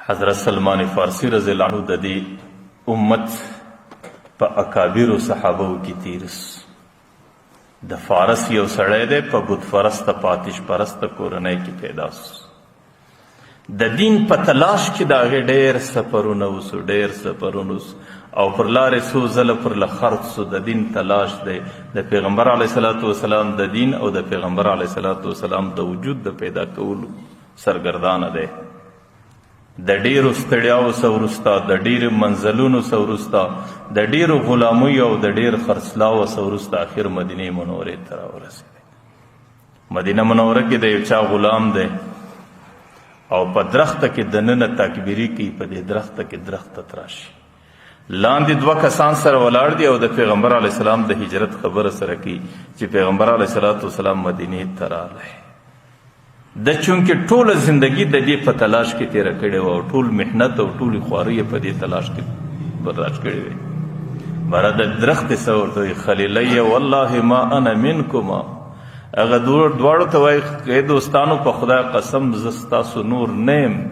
حضرت سلمان فارسی رضی الله عنه د دې امت په اکابرو صحابو کې تیرس. د فارس یو سړی دی په بت پرسته په آتش پرسته کورنۍ کې پیدا سو. د دین په تلاش کې د هغې ډېر سفرونه وسو او پر لارې څو ځله پر له خرڅ سو. د دین تلاش دی د پیغمبر علیه صلات وسلام د دین او د پیغمبر علیه صلات وسلام د وجود د پیدا کولو سرګردانه دی. د ډیرو ستړیاو څخه وروسته، د ډیرو منزلونو څخه وروسته، د ډیرو غلامیو او د ډیر خرڅلاو څخه وروسته اخر مدینه منورې ته راورسېدی. مدینه منوره کې د یو چا غلام دی او په درخته کې دننه تکبیري کوي. په دې درخته کې درخته تراشي، لاندې دوه کسان سره ولاړ دي او د پیغمبر علیه السلام د هجرت خبره سره کوي چې پیغمبر علیه صلات وسلام مدینې ته راغلی. د چونکې ټوله زندگی د دې په تلاش کې تیره کړې وه او ټول محنت او ټولې خوارۍ یې په دې تلاش کې برداشت کړې وې. باره د درختې څه ورته وایي خلیلی والله ما انا منکما. هغه دواړو ته وایي ای دوستانو په خدای قسم زه ستاسو نور نه یم.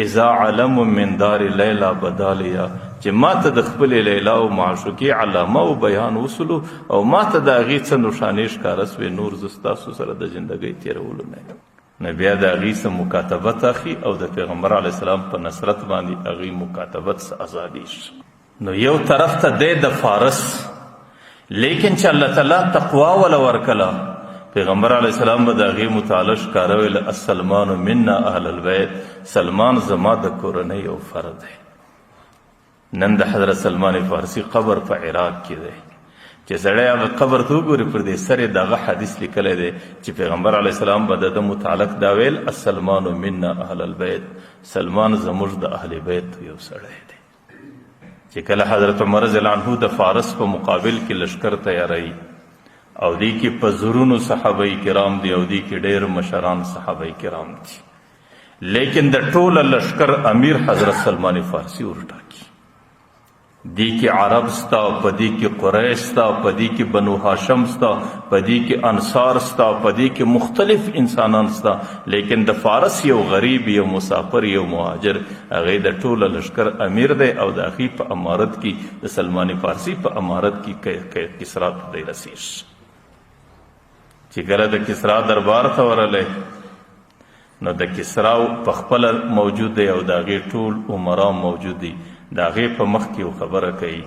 اذا علم من دار لیلا بدالیا چې ما ته د خپلې لیلا او معشوقې علامه او بیان وسلو او ما ته د هغې څه نښانې ښکاره سوې، نور زه ستاسو سره د زندګۍ تېرولو نه یم. نو بیا د هغې څه مکاتبت اخلي او د پیغمبر علیه السلام په نصرت باندې هغې مکاتبت څه ازادي شي. نو یو طرف ته دی د فارس، لیکن چې الله تعالی تقوا وله ورکله، پیغمبر علیه السلام به د هغې متعالی ښکاره ویل السلمان منا اهل البیت، سلمان زما د کورنۍ یو فرد دی. نن د حضرت سلمان فارسی قبر په عراق کې دی. چې سړی هغه قبر ته وګوري پر دې سر یې دغه حدیث لیکلی دی چې پیغمبر علیه السلام به د ده متعلق دا ویل السلمان منا اهل البیت، سلمان زموږ د اهل بیت یو سړی دی. چې کله حضرت عمر رضی الله عنه د فارس په مقابل کې لشکر تیاروي او دی کې په زرونو صحابه کرام دی او دی کې ډېر مشران صحابه کرام دي، لیکن د ټوله لشکر امیر حضرت سلمان فارسی ورټاکي. دی کې عرب ستا، په دی کې قریش ستا، په دی کې بنو هاشم ستا، په دی کې انصار ستا، په دی کې مختلف انسانان ستا، لیکن د فارس یو غریب، یو مسافر، یو مهاجر، هغې د ټوله لشکر امیر دی او د هغې په امارت کې د سلمان فارسی په امارت کې کسرا ته دی رسیږ. چې کله د کسرا دربار ته ورغلی نو د کسرا په خپله موجود دی او د هغې ټول عمرا موجود دي. د هغې په مخ کې یو خبره کوي،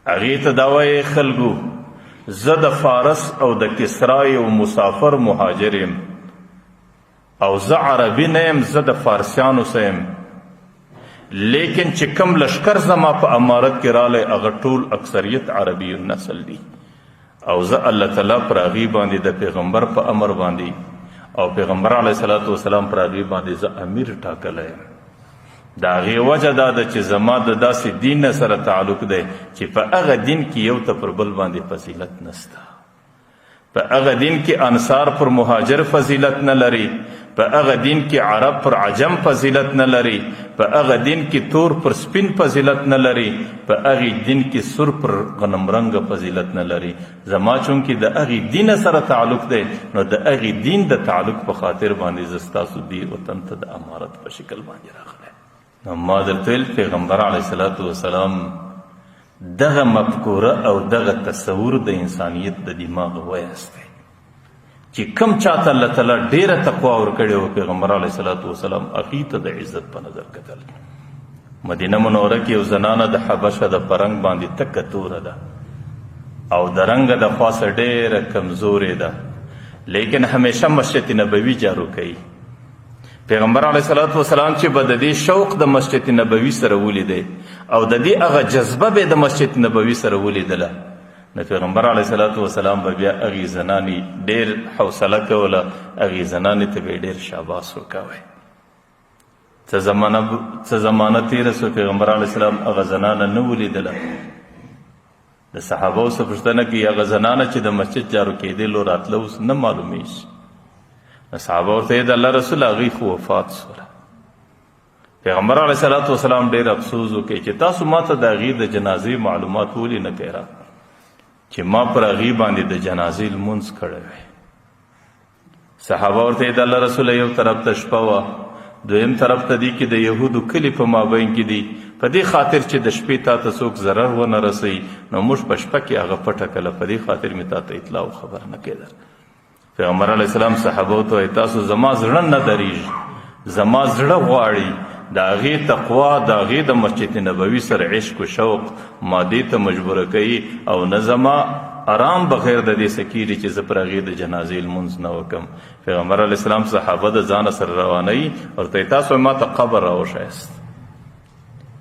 هغې ته دا وایي خلکو زه د فارس او د کسرا یو مسافر مهاجر یم او زه عربي نه یم، زه د فارسیانو څخه یم، لیکن چې کوم لشکر زما په امارت کې رالی هغه ټول اکثریت عربي نسل دي او زه الله تعالی پر هغې باندې د پیغمبر په امر باندې او پیغمبر علیه صلات وسلام پر هغې باندې زه امیر ټاکلی یم. د هغې وجه دا ده چې زما د داسې دین سره تعلق دی چې په هغه دین کې یو ته پر بل باندې فضیلت نسته. په هغه دین کې انصار پر مهاجر فضیلت نه لري، په هغه دین کې عرب پر عجم فضیلت نه لري، په هغه دین کې تور پر سپین فضیلت نه لري، په هغې دین کې سور پر غنم رنګه فضیلت نه لري. زما چونکې د هغې دین سره تعلق دی نو د هغې دین د تعلق په خاطر باندې زه ستاسو دې وطن ته د امارت په شکل باندې راغلی. نو ما درته ویل پیغمبر علیه صلات وسلام دغه مفکوره او دغه تصور د انسانیت د دماغ ویست دی چې کوم چاته الله تعالی ډېره تقوا ورکړې وه پیغمبر علیه صلات وسلام هغې ته د عزت په نظر کتل. مدینه منوره کې یو زنانه د حبشه د پرنګ باندې تکه توره ده او د رنګه د خوا څخه ډېره کمزورې ده، لیکن همیشه مسجد نبوي جارو کوي. پیغمبر علیه صلات وسلام چې به د دې شوق د مسجد نبوي سره ولیدی او د دې هغه جذبه به د مسجد نبوي سره ولیدله، نو پیغمبر علیه صلات وسلام به بیا هغې زنانې ډېر حوصله کوله، هغې زنانې ته به یې ډېر شاباس ورکوی. څه زمانه تېره سوه پیغمبر علیه السلام هغه زنانه نه ولیدله. د صحابو څخه پوښتنه کوي هغه زنانه چې د مسجد جارو کېدلو راتله اوس نه معلومیږي. صحابه ورته د الله رسول هغې خو وفات سوله. پیغمبر علیه صلات وسلام ډېر افسوس وکړي چې تاسو ما ته د هغې د جنازې معلومات ولې نه کوئ چې ما پر هغې باندې د جنازې لمونځ کړی وی. صحابه ورته د الله رسول یو طرف ته شپه وه دویم طرف ته دی کې د یهودو کلي په مابین کې دي، په دې خاطر چې د شپې تا ته څوک ضرر ونه رسوي نو موږ په شپه کې هغه پټه کړله، په دې خاطر مې تا ته اطلاع او خبر نه کېده. پیغمبر علیه السلام صحابو ته وایي تاسو زما زړه نه درېږي، زما زړه غواړي د هغې تقوا د هغې د مسجد نبوي سره عشق و شوق ما دې ته مجبوره کوي او نه زما آرام بغیر د دې سکیږي چې زه پر هغې د جنازې لمونځ نه وکم. پیغمبر علیه السلام صحابه د ځانه سره روانوي او ورته تاسو ما ته قبر راوښایست،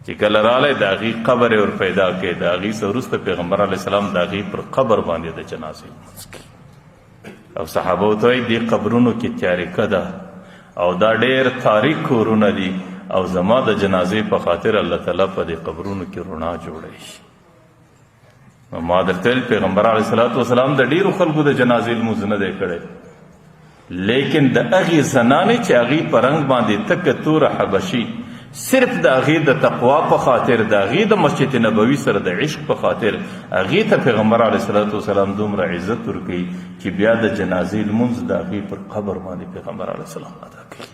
چې کله رالی د هغې قبر یې ور پیدا کړې، د هغې څه وروسته پیغمبر علیه السلام د هغې پر قبر باندې د جنازې لمونځ کوي. او صحابه ورته وایي دې قبرونو کې تیاریکه ده او دا ډېر تاریک کورونه دي او زما د جنازې په خاطر الله تعالی په دې قبرونو کې رڼا جوړوي. نو ما درته ویل پیغمبر علیه الصلاة والسلام د ډېرو خلکو د جنازې لمونځ نه دی کړی، لیکن د هغې زنانې چې هغې په رنګ باندې تکه توره حبشي صرف د هغې د تقوا په خاطر د هغې د مسجد نبوي سره د عشق په خاطر هغې ته پیغمبر علیه الصلاة والسلام دومره عزت ورکوي چې بیا د جنازې لمونځ د هغې پر قبر باندې پیغمبر علیه السلام ادا کوي.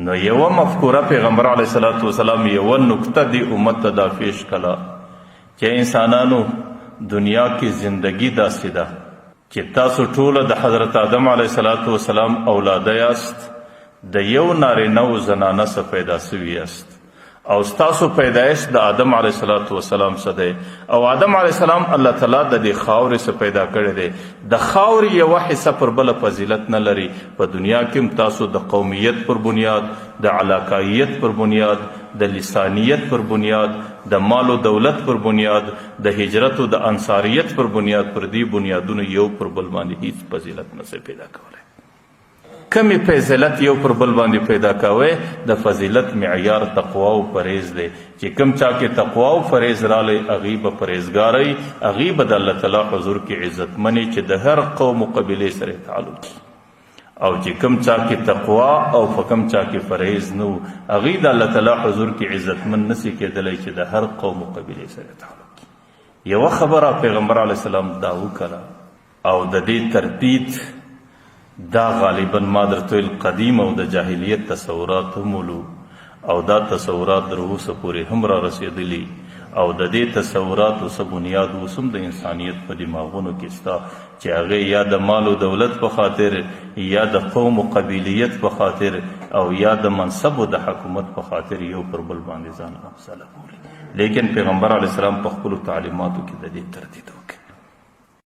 نو یوه مفکوره پیغمبر علیه الصلاة والسلام یوه نکته دی امت ته دا پیش کړه چې انسانانو دنیا کې زندگی داسې ده چې تاسو ټوله د حضرت آدم علیه الصلاة والسلام اولاده یاست، د یو نارینه و زنانه څخه پیدا سوي یاست او ستاسو پیدایش د آدم علیه الصلاة والسلام څخه دی او آدم علیه السلام الله تعالی د دې خاورې څخه پیدا کړی دی. د خاورې یوه حصه پر بله فضیلت نه لري. په دنیا کې هم تاسو د قومیت پر بنیاد، د علاقایت پر بنیاد، د لسانیت پر بنیاد، د مال و دولت پر بنیاد، د هجرت و د انصاریت پر بنیاد، پر دې بنیادونو یو پر بل باندې هیڅ فضیلت نه پیدا کولی. کمی فضیلت یو پر بل باندې پیدا کوي، د فضیلت معیار تقوا او پرهیز دی چې کم چا کې تقوا او پرهیز رالی هغې به پرهیزګارۍ، هغې به د الله تعالی حضور کې عزتمنې چې د هر قوم و قبیلې سره تعلق وي، او چې کم چا کې تقوا او په کم چا کې پرهیز نه و هغې د الله تعالی حضور کې عزتمن نسي کېدلی چې د هر قوم و قبیلې سره تعلق وي. یوه خبره پیغمبر علیه السلام دا وکړه او د دې ترتیب دا غالبا ما درته ویل قدیم او د جاهلیت تصورات هم ولو او دا تصورات در اوسه پورې هم را رسېدلي او د دې تصوراتو څه بنیاد اوس هم د انسانیت په دماغونو کې شته چې هغې یا د مال و دولت په خاطر یا د قوم و قبیلیت په خاطر او یا د منصب و د حکومت په خاطر یو پر بل باندې ځان افضله بولي. لیکن پیغمبر علیه السلام په خپلو تعلیماتو کې د دې تردید وکړي.